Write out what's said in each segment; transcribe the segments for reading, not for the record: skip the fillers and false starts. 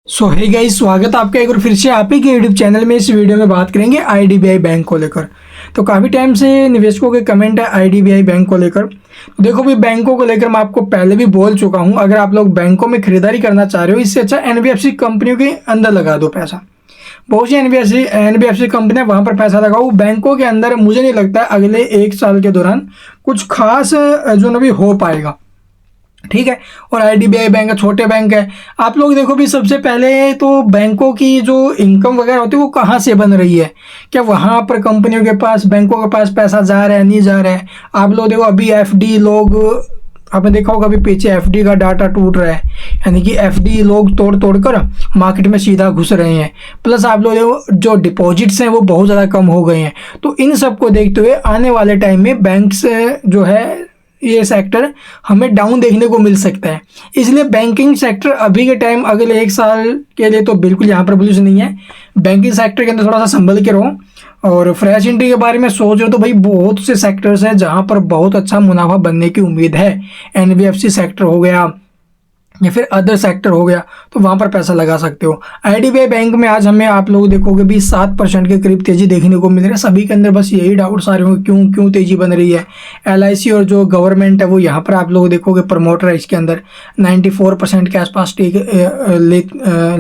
सो hey guys, स्वागत है आपका एक बार फिर से आप ही के यूट्यूब चैनल में। इस वीडियो में बात करेंगे आईडीबीआई बैंक को लेकर। तो काफ़ी टाइम से निवेशकों के कमेंट है आईडीबीआई बैंक को लेकर। तो देखो भी बैंकों को लेकर मैं आपको पहले भी बोल चुका हूं, अगर आप लोग बैंकों में खरीदारी करना चाह रहे हो इससे अच्छा एनबीएफसी कंपनियों के अंदर लगा दो पैसा। बहुत सी एनबीएफसी कंपनियां वहां पर पैसा लगाओ। बैंकों के अंदर मुझे नहीं लगता अगले 1 साल के दौरान कुछ खास जो ना भी हो पाएगा, ठीक है। और आईडीबीआई बैंक है, छोटे बैंक है। आप लोग देखो भी सबसे पहले तो बैंकों की जो इनकम वगैरह होती है वो कहाँ से बन रही है, क्या वहाँ पर कंपनियों के पास, बैंकों के पास पैसा जा रहा है, नहीं जा रहा है। आप लोग देखो अभी एफडी लोग, आपने देखा होगा अभी पीछे एफडी का डाटा टूट रहा है, यानी कि एफडी लोग तोड़ तोड़ कर मार्केट में सीधा घुस रहे हैं। प्लस आप लोग देखो जो डिपॉजिट्स हैं वो बहुत ज़्यादा कम हो गए हैं। तो इन सब को देखते हुए आने वाले टाइम में बैंक्स जो है ये सेक्टर हमें डाउन देखने को मिल सकता है। इसलिए बैंकिंग सेक्टर अभी के टाइम अगले 1 साल के लिए तो बिल्कुल यहाँ पर बुलिश नहीं है। बैंकिंग सेक्टर के अंदर थोड़ा सा संभल के रहो। और फ्रेश एंट्री के बारे में सोच रहे हो तो भाई बहुत से सेक्टर्स हैं जहाँ पर बहुत अच्छा मुनाफा बनने की उम्मीद है। एनबीएफसी सेक्टर हो गया या फिर अदर सेक्टर हो गया, तो वहाँ पर पैसा लगा सकते हो। आईडीबीआई बैंक में आज हमें आप लोग देखोगे भी 7% के करीब तेजी देखने को मिल रही है। सभी के अंदर बस यही डाउट्स आ रहे होंगे क्यों तेजी बन रही है। एलआईसी और जो गवर्नमेंट है वो यहाँ पर आप लोग देखोगे प्रमोटर है, इसके अंदर 94% के आसपास स्टेक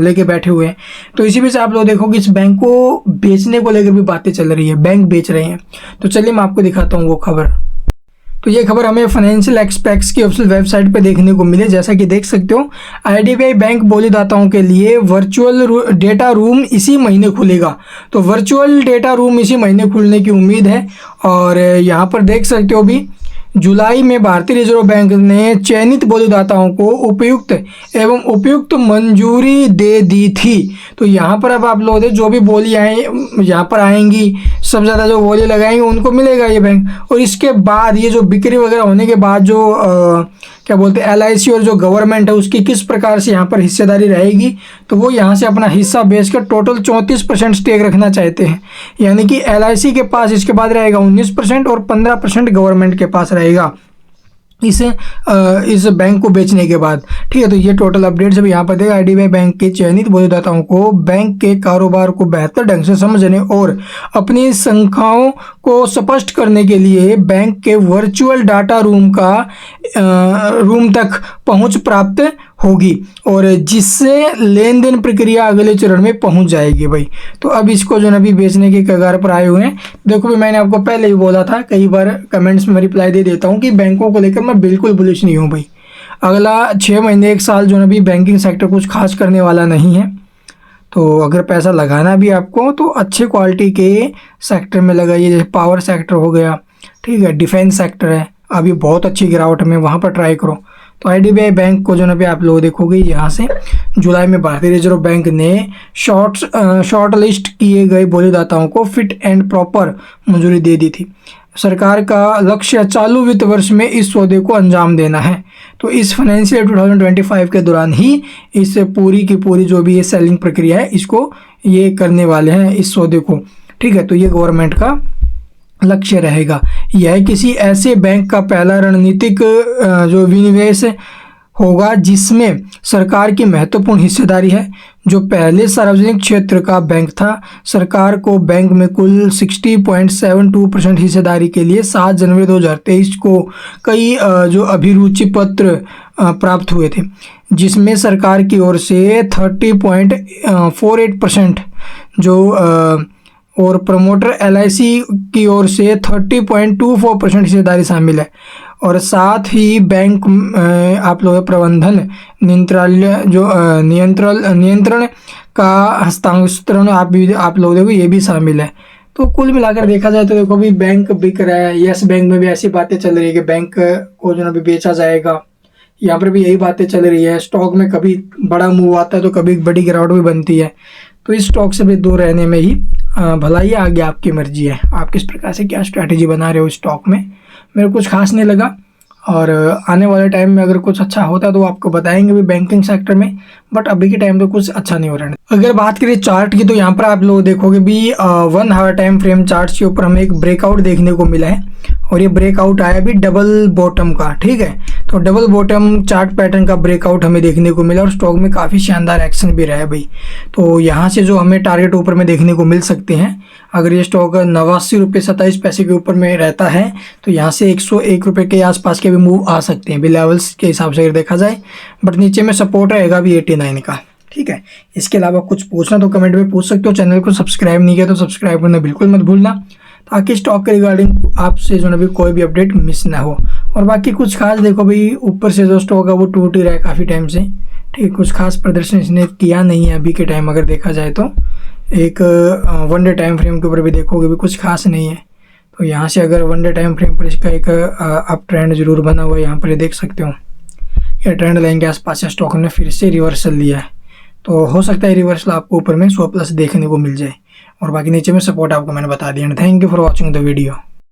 लेके बैठे हुए हैं। तो इसी वजह से आप लोग देखोगे इस बैंक को बेचने को लेकर भी बातें चल रही है, बैंक बेच रहे हैं। तो चलिए मैं आपको दिखाता हूँ वो खबर। तो ये खबर हमें फाइनेंशियल एक्सपेक्ट्स की ऑफिशियल वेबसाइट पे देखने को मिले। जैसा कि देख सकते हो आईडीबीआई बैंक बोलीदाताओं के लिए वर्चुअल डेटा रूम इसी महीने खुलेगा। तो वर्चुअल डेटा रूम इसी महीने खुलने की उम्मीद है। और यहाँ पर देख सकते हो भी जुलाई में भारतीय रिजर्व बैंक ने चयनित बोलीदाताओं को उपयुक्त मंजूरी दे दी थी। तो यहाँ पर अब आप लोग जो भी बोली आए यहाँ पर आएंगी, सबसे ज़्यादा जो बोली लगाएंगे उनको मिलेगा ये बैंक। और इसके बाद ये जो बिक्री वगैरह होने के बाद जो क्या बोलते हैं एलआईसी और जो गवर्नमेंट है उसकी किस प्रकार से यहाँ पर हिस्सेदारी रहेगी, तो वो यहाँ से अपना हिस्सा बेचकर टोटल 34% स्टेक रखना चाहते हैं। यानी कि एलआईसी के पास इसके बाद रहेगा 19% और 15% गवर्नमेंट के पास रहेगा इस बैंक को बेचने के बाद, ठीक है। तो ये टोटल अपडेट जब यहाँ पर देगा आईडीबीआई बैंक के चयनित बोलीदाताओं को बैंक के कारोबार को बेहतर ढंग से समझने और अपनी संख्याओं को स्पष्ट करने के लिए बैंक के वर्चुअल डाटा रूम तक पहुंच प्राप्त होगी और जिससे लेन देन प्रक्रिया अगले चरण में पहुंच जाएगी भाई। तो अब इसको जो ना भी बेचने के कगार पर आए हुए हैं। देखो भी मैंने आपको पहले ही बोला था, कई बार कमेंट्स में रिप्लाई दे देता हूं कि बैंकों को लेकर मैं बिल्कुल बुलिश नहीं हूं भाई। अगला 6 महीने 1 साल जो ना भी बैंकिंग सेक्टर कुछ खास करने वाला नहीं है। तो अगर पैसा लगाना भी आपको तो अच्छे क्वालिटी के सेक्टर में लगाइए, जैसे पावर सेक्टर हो गया, ठीक है, डिफेंस सेक्टर है, अभी बहुत अच्छी गिरावट में, वहाँ पर ट्राई करो। तो आईडीबीआई बैंक को जो ना भी आप लोग देखोगे यहाँ से जुलाई में भारतीय रिजर्व बैंक ने शॉर्ट लिस्ट किए गए बोलीदाताओं को फिट एंड प्रॉपर मंजूरी दे दी थी। सरकार का लक्ष्य चालू वित्त वर्ष में इस सौदे को अंजाम देना है। तो इस फाइनेंशियल 2025 के दौरान ही इस पूरी की पूरी जो भी ये सेलिंग प्रक्रिया है इसको ये करने वाले हैं इस सौदे को, ठीक है। तो ये गवर्नमेंट का लक्ष्य रहेगा। यह किसी ऐसे बैंक का पहला रणनीतिक जो विनिवेश होगा जिसमें सरकार की महत्वपूर्ण हिस्सेदारी है, जो पहले सार्वजनिक क्षेत्र का बैंक था। सरकार को बैंक में कुल 60.72% हिस्सेदारी के लिए 7 जनवरी 2023 को कई जो अभिरुचि पत्र प्राप्त हुए थे, जिसमें सरकार की ओर से 30.48% जो और प्रमोटर एलआईसी की ओर से 30.24% हिस्सेदारी शामिल है। और साथ ही बैंक आप लोग प्रबंधन नियंत्रण का हस्तांतरण आप लोग देखो ये भी शामिल है। तो कुल मिलाकर देखा जाए तो देखो भी बैंक बिक रहा है। यस बैंक में भी ऐसी बातें चल रही है कि बैंक को जो ना भी बेचा जाएगा, यहाँ पर भी यही बातें चल रही है। स्टॉक में कभी बड़ा मूव आता है तो कभी बड़ी गिरावट भी बनती है। तो इस स्टॉक से भी दूर रहने में ही भलाई है, आगे आपकी मर्जी है। आप किस प्रकार से क्या स्ट्रैटेजी बना रहे हो स्टॉक में। मेरे कुछ खास नहीं लगा। और आने वाले टाइम में अगर कुछ अच्छा होता है तो आपको बताएंगे भी बैंकिंग सेक्टर में, बट अभी के टाइम पे कुछ अच्छा नहीं हो रहा है। अगर बात करें चार्ट की तो यहाँ पर आप लोग देखोगे भी 1 आवर टाइम फ्रेम चार्ट के ऊपर हमें एक ब्रेकआउट देखने को मिला है और ये ब्रेकआउट आया भी डबल बॉटम का, ठीक है। तो डबल बॉटम चार्ट पैटर्न का ब्रेकआउट हमें देखने को मिला और स्टॉक में काफ़ी शानदार एक्शन भी रहा है भाई। तो यहाँ से जो हमें टारगेट ऊपर में देखने को मिल सकते हैं, अगर ये स्टॉक 89 रुपये 27 पैसे के ऊपर में रहता है तो यहाँ से 101 रुपये के आसपास के भी मूव आ सकते हैं भी लेवल्स के हिसाब से अगर देखा जाए, बट नीचे में सपोर्ट रहेगा भी 89 का, ठीक है। इसके अलावा कुछ पूछना तो कमेंट में पूछ सकते हो। चैनल को सब्सक्राइब नहीं किया तो सब्सक्राइब करना बिल्कुल मत भूलना, ताकि स्टॉक के रिगार्डिंग आपसे जो है भी कोई भी अपडेट मिस ना हो। और बाकी कुछ खास देखो भाई, ऊपर से जो स्टॉक है वो टूट ही रहा है काफ़ी टाइम से, ठीक है। कुछ खास प्रदर्शन इसने किया नहीं है अभी के टाइम अगर देखा जाए तो। एक 1 डे टाइम फ्रेम के ऊपर भी देखोगे भी कुछ खास नहीं है। तो यहाँ से अगर 1 डे टाइम फ्रेम पर इसका एक अप ट्रेंड जरूर बना हुआ है, यहाँ पर देख सकते हो। ये ट्रेंड लाइन के आसपास स्टॉक ने फिर से रिवर्सल लिया है, तो हो सकता है रिवर्सल आपको ऊपर में 100+ देखने को मिल जाए। और बाकी नीचे में सपोर्ट आपको मैंने बता दिया। Thank you for watching the video.